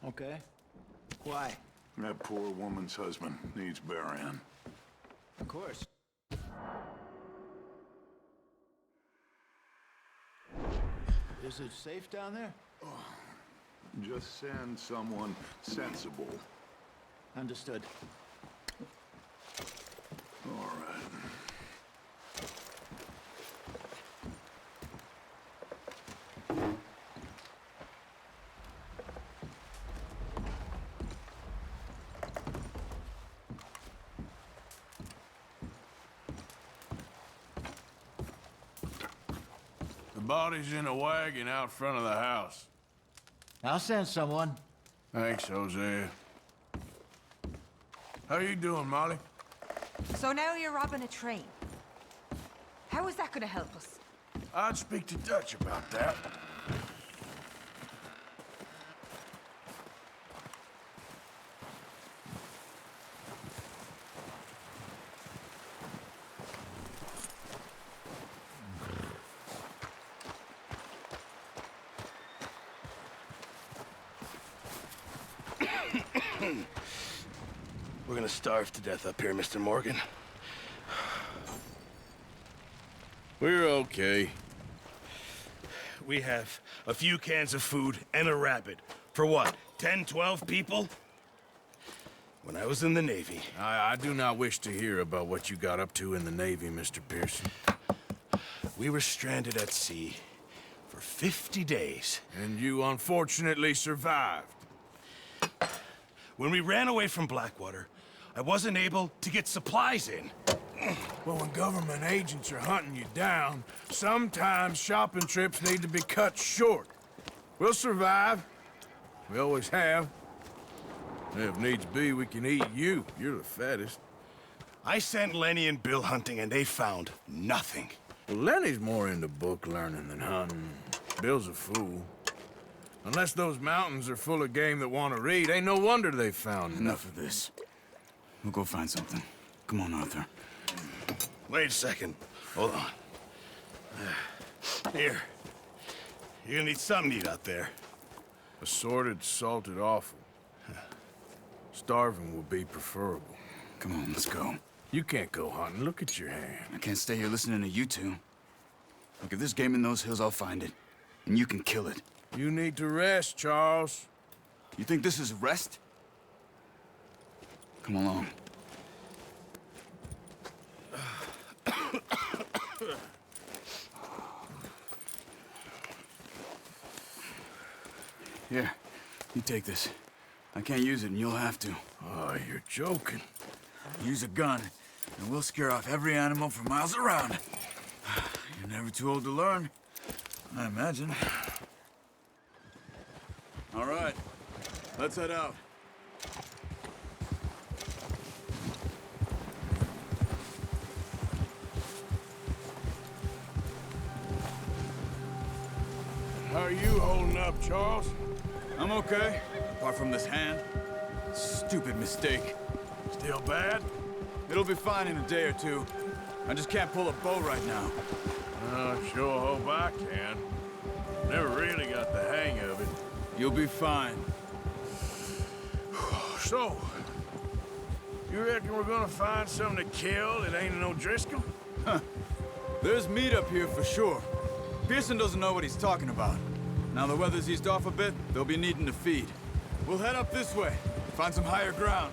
Okay. Why? That poor woman's husband needs burying. Of course. Is it safe down there? Just send someone sensible. Understood. All right. The body's in a wagon out front of the house. I'll send someone. Thanks, Hosea. How you doing, Molly? So now you're robbing a train. How is that gonna help us? I'd speak to Dutch about that. We're gonna starve to death up here, Mr. Morgan. We're okay. We have a few cans of food and a rabbit. For what, 10, 12 people? When I was in the Navy... I do not wish to hear about what you got up to in the Navy, Mr. Pearson. We were stranded at sea for 50 days. And you unfortunately survived. When we ran away from Blackwater, I wasn't able to get supplies in. Well, when government agents are hunting you down, sometimes shopping trips need to be cut short. We'll survive. We always have. If needs be, we can eat you. You're the fattest. I sent Lenny and Bill hunting, and they found nothing. Well, Lenny's more into book learning than hunting. Bill's a fool. Unless those mountains are full of game that want to read, ain't no wonder they found Enough of this. We'll go find something. Come on, Arthur. Wait a second. Hold on. Here. You're gonna need something to eat out there. Assorted, salted offal. Starving will be preferable. Come on, let's go. You can't go hunting. Look at your hand. I can't stay here listening to you two. Look, if there's game in those hills, I'll find it. And you can kill it. You need to rest, Charles. You think this is rest? Come along. Here, you take this. I can't use it, and you'll have to. Oh, you're joking. Use a gun, and we'll scare off every animal for miles around. You're never too old to learn, I imagine. All right, let's head out. How are you holding up, Charles? I'm okay, apart from this hand. Stupid mistake. Still bad? It'll be fine in a day or two. I just can't pull a bow right now. Sure hope I can. Never really got the hang of it. You'll be fine. So, you reckon we're gonna find something to kill that ain't an O'Driscoll? There's meat up here for sure. Pearson doesn't know what he's talking about. Now the weather's eased off a bit, they'll be needing to feed. We'll head up this way, find some higher ground.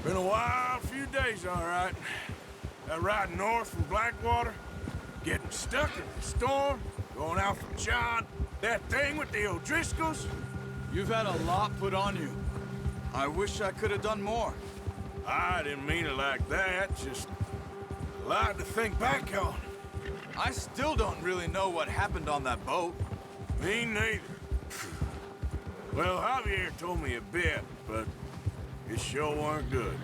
Been a wild few days, all right. That ride north from Blackwater, getting stuck in the storm, going out from John, that thing with the O'Driscolls. You've had a lot put on you. I wish I could have done more. I didn't mean it like that, just a lot to think back on. I still don't really know what happened on that boat. Me neither. Well, Javier told me a bit, but it sure weren't good.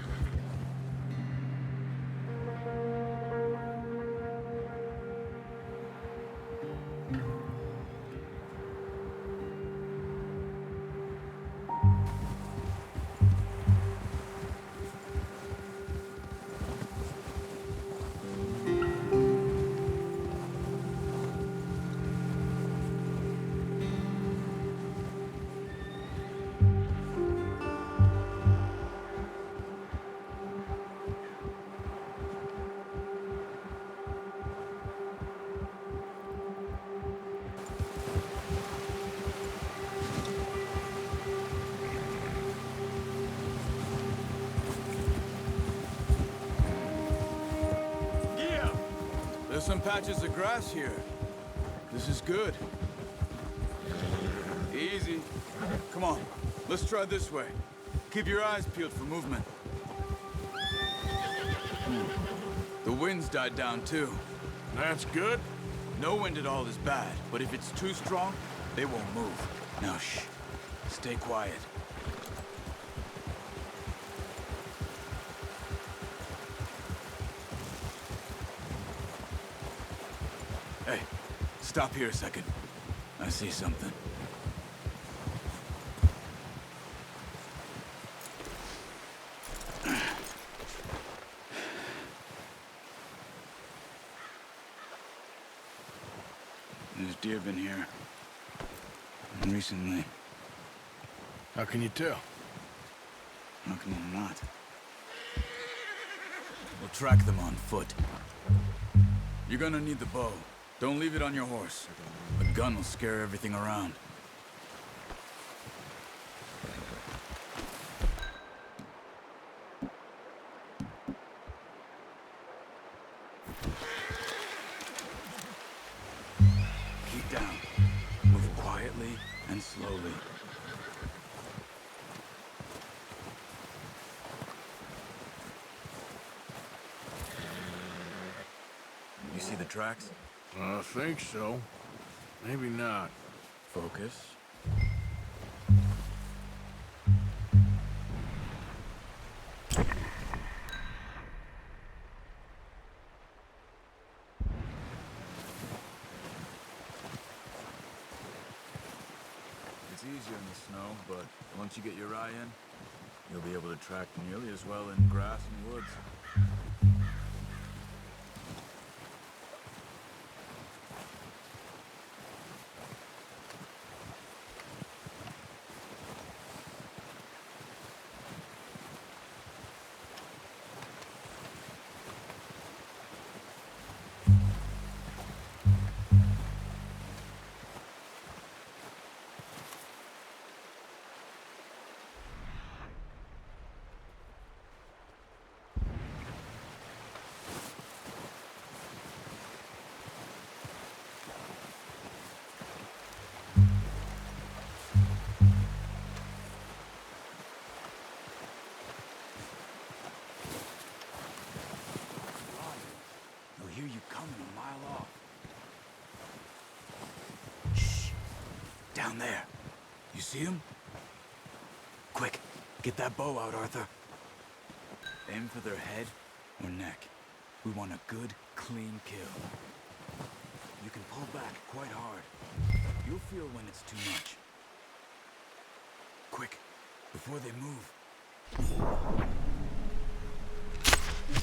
There's some patches of grass here. This is good. Easy. Come on, let's try this way. Keep your eyes peeled for movement. The wind's died down too. That's good. No wind at all is bad, but if it's too strong, they won't move. Now shh. Stay quiet. Hey, stop here a second. I see something. There's deer been here. And recently. How can you tell? How can you not? We'll track them on foot. You're gonna need the bow. Don't leave it on your horse. A gun will scare everything around. Keep down. Move quietly and slowly. You see the tracks? I think so. Maybe not. Focus. It's easier in the snow, but once you get your eye in, you'll be able to track nearly as well in grass and woods. They'll hear you coming a mile off. Shh! Down there. You see him? Quick, get that bow out, Arthur. Aim for their head or neck. We want a good, clean kill. You can pull back quite hard. You'll feel when it's too much. Quick, before they move.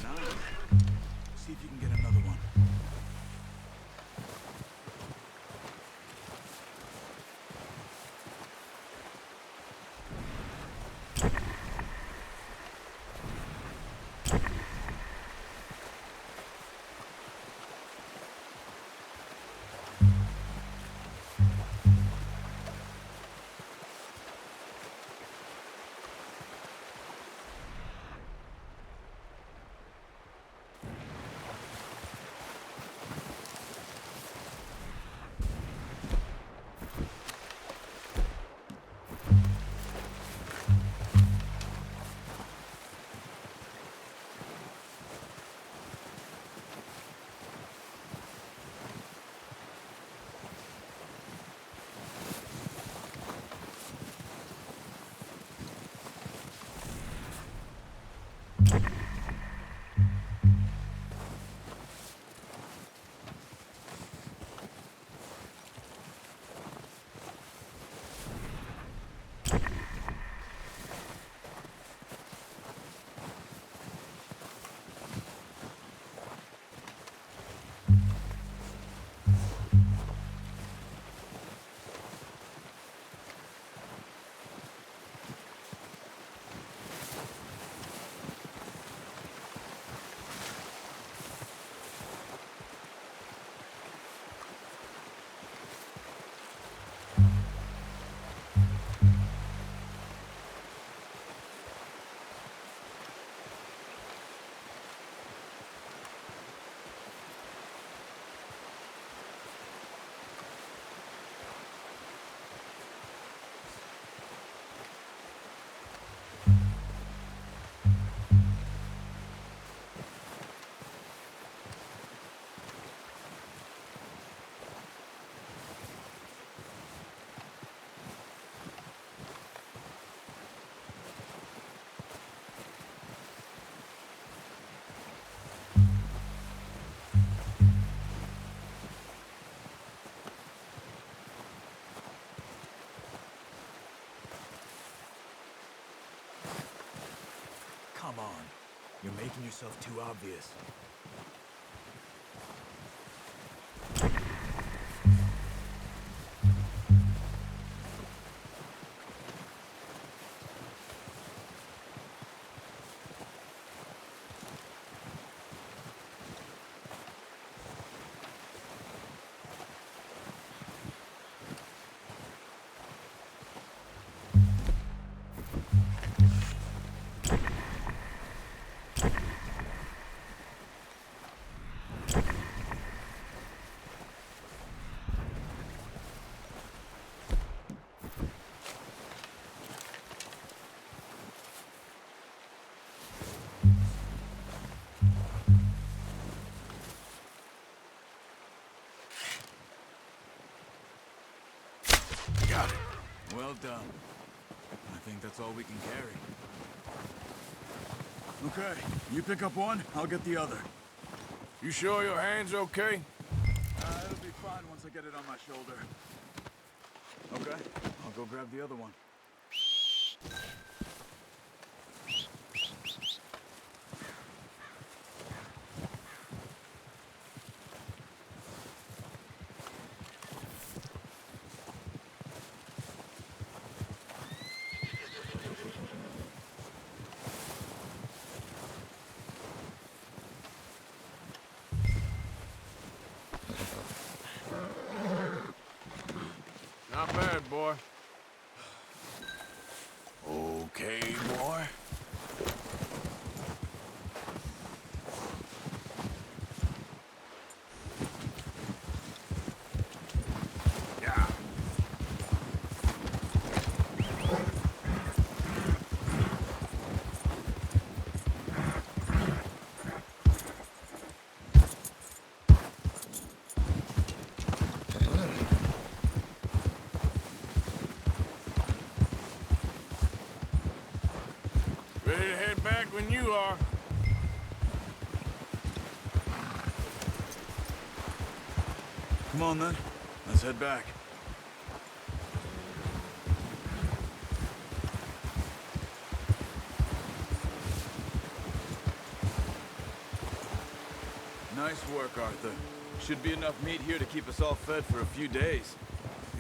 Nice. See if you can get another one. You're making yourself too obvious. Got it. Well done. I think that's all we can carry. Okay, you pick up one, I'll get the other. You sure your hand's okay? It'll be fine once I get it on my shoulder. Okay, I'll go grab the other one. Not bad, boy. Okay, boy. Yeah. Ready to head back when you are. Come on then, let's head back. Nice work, Arthur. Should be enough meat here to keep us all fed for a few days.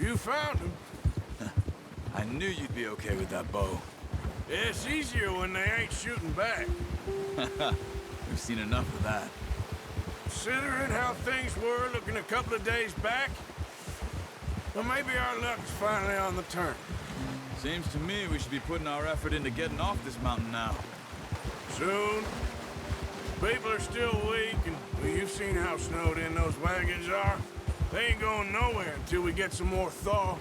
You found him. I knew you'd be okay with that bow. It's easier when they ain't shooting back. We've seen enough of that. Considering how things were looking a couple of days back, well, maybe our luck is finally on the turn. Seems to me we should be putting our effort into getting off this mountain now. Soon. People are still weak, and well, you've seen how snowed in those wagons are. They ain't going nowhere until we get some more thaw.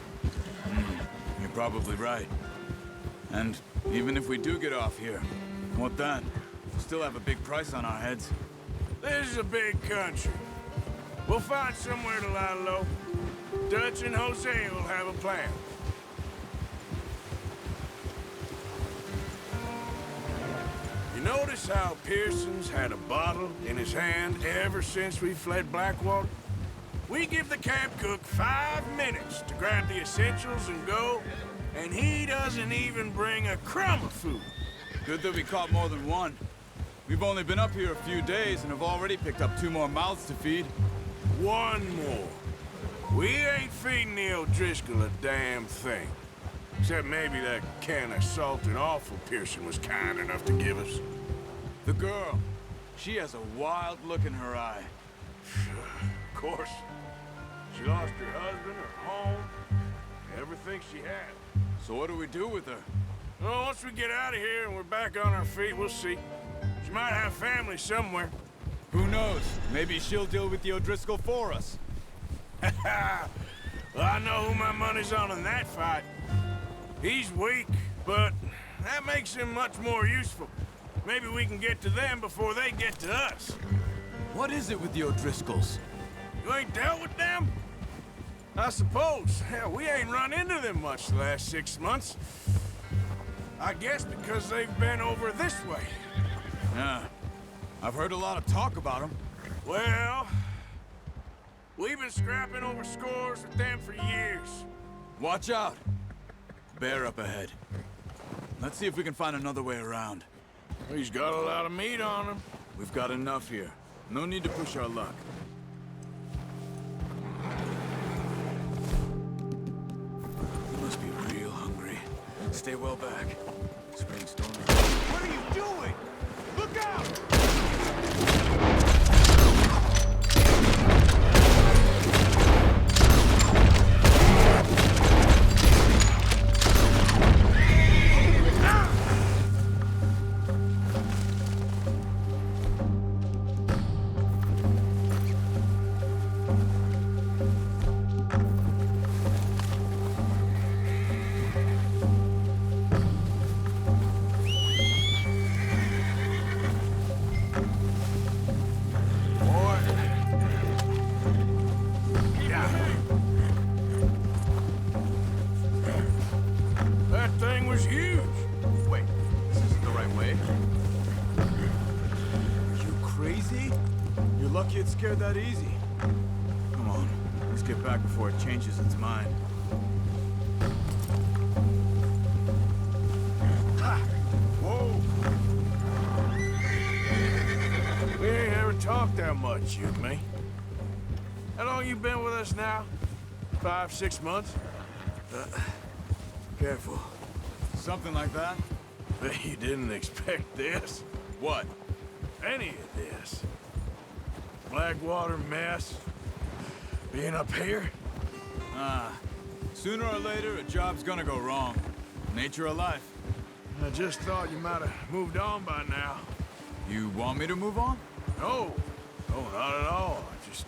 You're probably right. And even if we do get off here, what then? We'll still have a big price on our heads. This is a big country. We'll find somewhere to lie low. Dutch and Jose will have a plan. You notice how Pearson's had a bottle in his hand ever since we fled Blackwater? We give the camp cook 5 minutes to grab the essentials and go, and he doesn't even bring a crumb of food. Good that we caught more than one. We've only been up here a few days and have already picked up 2 more mouths to feed. One more. We ain't feeding the O'Driscoll a damn thing. Except maybe that can of salted offal Pearson was kind enough to give us. The girl, she has a wild look in her eye. Of course. She lost her husband, her home, everything she had. So what do we do with her? Well, once we get out of here and we're back on our feet, we'll see. She might have family somewhere. Who knows? Maybe she'll deal with the O'Driscoll for us. Well, I know who my money's on in that fight. He's weak, but that makes him much more useful. Maybe we can get to them before they get to us. What is it with the O'Driscolls? You ain't dealt with them? I suppose. Hell, we ain't run into them much the last 6 months. I guess because they've been over this way. Yeah. I've heard a lot of talk about them. Well, we've been scrapping over scores with them for years. Watch out. Bear up ahead. Let's see if we can find another way around. He's got a lot of meat on him. We've got enough here. No need to push our luck. You must be real hungry. Stay well back. Spring storm. What are you doing? Look out! That thing was huge. Wait, this isn't the right way. Are you crazy? You're lucky it scared that easy. Come on, let's get back before it changes its mind. Ha! Whoa! We ain't ever talked that much, you and me. How long you been with us now? 5, 6 months? Careful. Something like that? Bet you didn't expect this. What? Any of this. Blackwater mess. Being up here? Sooner or later, a job's gonna go wrong. Nature of life. I just thought you might have moved on by now. You want me to move on? No. No, not at all. I just...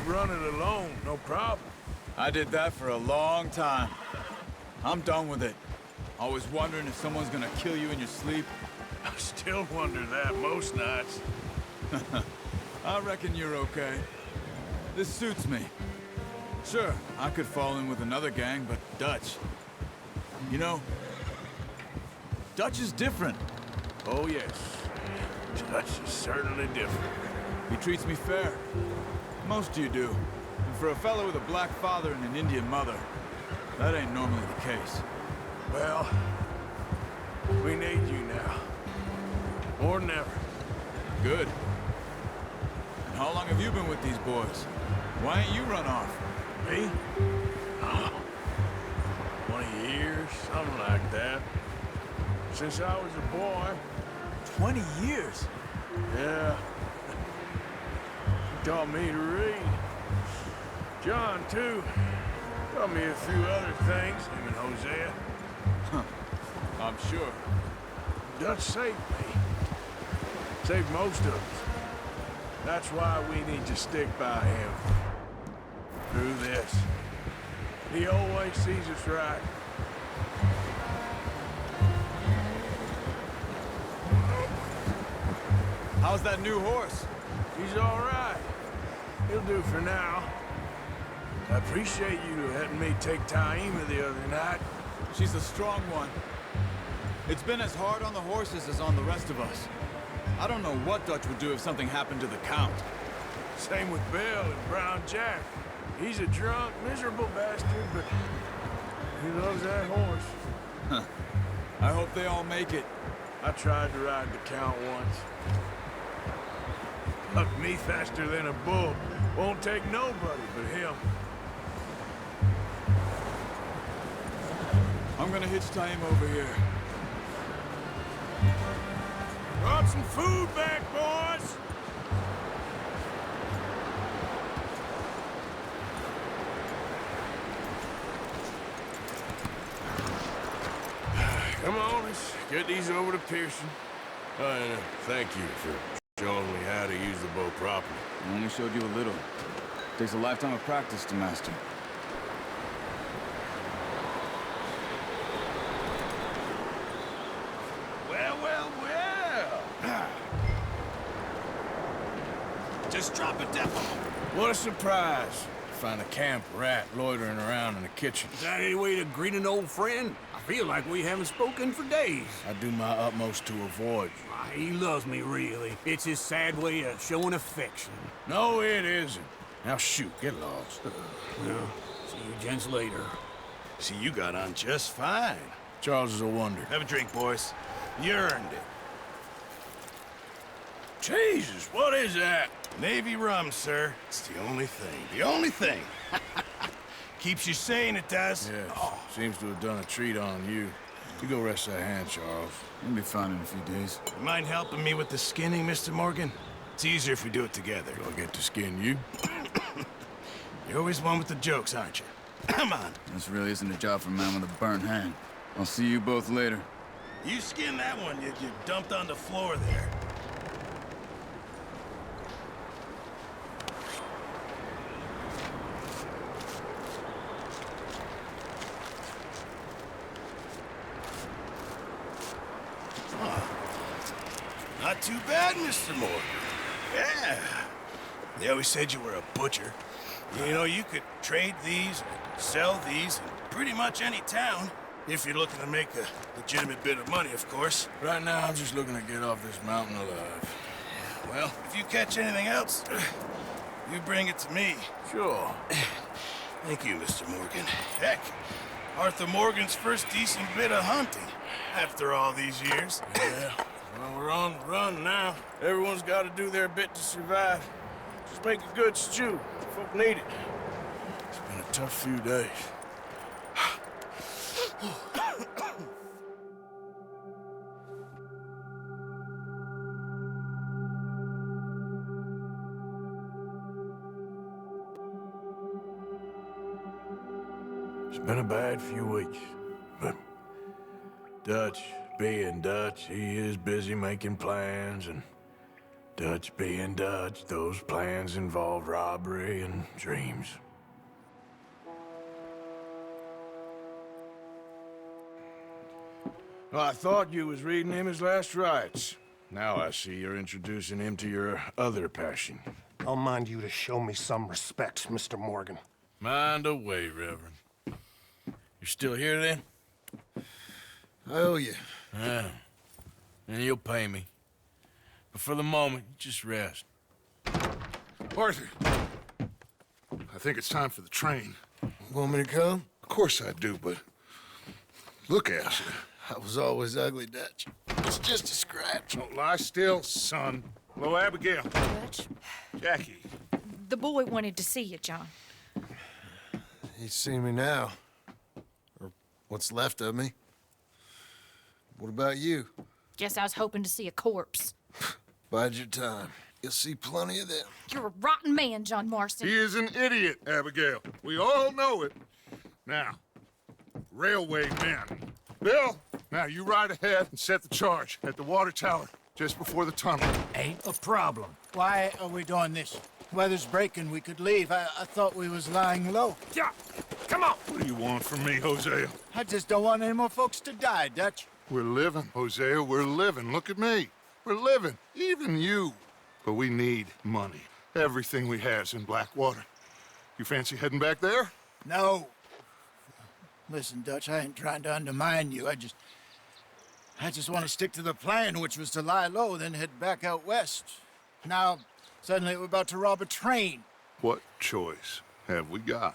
Run it alone, no problem. I did that for a long time. I'm done with it. Always wondering if someone's gonna kill you in your sleep. I still wonder that most nights. I reckon you're okay. This suits me. Sure, I could fall in with another gang, but Dutch... You know, Dutch is different. Oh, yes. Dutch is certainly different. He treats me fair. Most of you do. And for a fellow with a black father and an Indian mother, that ain't normally the case. Well, we need you now. More than ever. Good. And how long have you been with these boys? Why ain't you run off? Me? Oh, 20 years, something like that. Since I was a boy. 20 years? Yeah. He taught me to read. John, too. Taught me a few other things, him and Hosea. I'm sure. Dutch saved me. Saved most of us. That's why we need to stick by him. Through this. He always sees us right. How's that new horse? He's all right. He'll do for now. I appreciate you letting me take Taima the other night. She's a strong one. It's been as hard on the horses as on the rest of us. I don't know what Dutch would do if something happened to the Count. Same with Bill and Brown Jack. He's a drunk, miserable bastard, but he loves that horse. I hope they all make it. I tried to ride the Count once. Hucked me faster than a bull. Won't take nobody but him. I'm gonna hitch Taima over here. Brought some food back, boys! Come on, let's get these over to Pearson. And thank you for showing me how to use the bow properly. I only showed you a little. Takes a lifetime of practice to master. Well, well, well! Just drop it, Devil. What a surprise. Find a camp rat loitering around in the kitchen. Is that any way to greet an old friend? I feel like we haven't spoken for days. I do my utmost to avoid you. He loves me, really. It's his sad way of showing affection. No, it isn't. Now shoot, get lost. Well, see you gents later. See, you got on just fine. Charles is a wonder. Have a drink, boys. You earned it. Jesus, what is that? Navy rum, sir. It's the only thing. The only thing. Keeps you sane, it does. Yes, seems to have done a treat on you. You go rest that hand, Charles. You'll be fine in a few days. You mind helping me with the skinning, Mr. Morgan? It's easier if we do it together. Do I get to skin you? You're always one with the jokes, aren't you? Come on. This really isn't a job for a man with a burnt hand. I'll see you both later. You skin that one you dumped on the floor there. Not too bad, Mr. Morgan. Yeah. They always said you were a butcher. You know, you could trade these, or sell these in pretty much any town. If you're looking to make a legitimate bit of money, of course. Right now, I'm just looking to get off this mountain alive. Well, if you catch anything else, you bring it to me. Sure. Thank you, Mr. Morgan. Heck, Arthur Morgan's first decent bit of hunting after all these years. Yeah. Well, we're on the run now. Everyone's got to do their bit to survive. Just make a good stew. Folk need it. It's been a tough few days. It's been a bad few weeks, but Dutch being Dutch, he is busy making plans, and Dutch being Dutch, those plans involve robbery and dreams. Well, I thought you was reading him his last rites. Now I see you're introducing him to your other passion. I'll mind you to show me some respect, Mr. Morgan. Mind away, Reverend. You're still here, then? I owe you. Yeah. And you'll pay me. But for the moment, just rest. Arthur, I think it's time for the train. Want me to come? Of course I do, but look at you. I was always ugly, Dutch. It's just a scratch. Don't lie still, son. Hello, Abigail. Dutch, Jackie. the boy wanted to see you, John. He's seen me now. Or what's left of me. What about you? Guess I was hoping to see a corpse. Bide your time. You'll see plenty of them. You're a rotten man, John Marston. He is an idiot, Abigail. We all know it. Now, railway men. Bill, now you ride ahead and set the charge at the water tower just before the tunnel. Ain't a problem. Why are we doing this? Weather's breaking. We could leave. I thought we was lying low. Yeah, come on. What do you want from me, Hosea? I just don't want any more folks to die, Dutch. We're living, Hosea. We're living. Look at me. We're living. Even you. But we need money. Everything we have's in Blackwater. You fancy heading back there? No. Listen, Dutch, I ain't trying to undermine you. I just want to stick to the plan, which was to lie low, then head back out west. Now, suddenly we're about to rob a train. What choice have we got?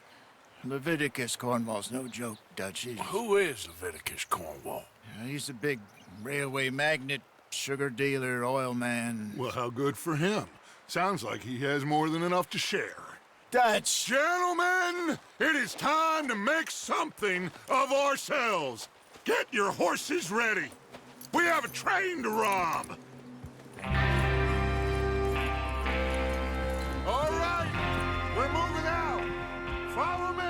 Leviticus Cornwall's no joke, Dutch. Who is Leviticus Cornwall? He's a big railway magnate, sugar dealer, oil man. Well, how good for him. Sounds like he has more than enough to share. Dutch! Gentlemen, it is time to make something of ourselves. Get your horses ready. We have a train to rob. All right, we're moving out. Follow me.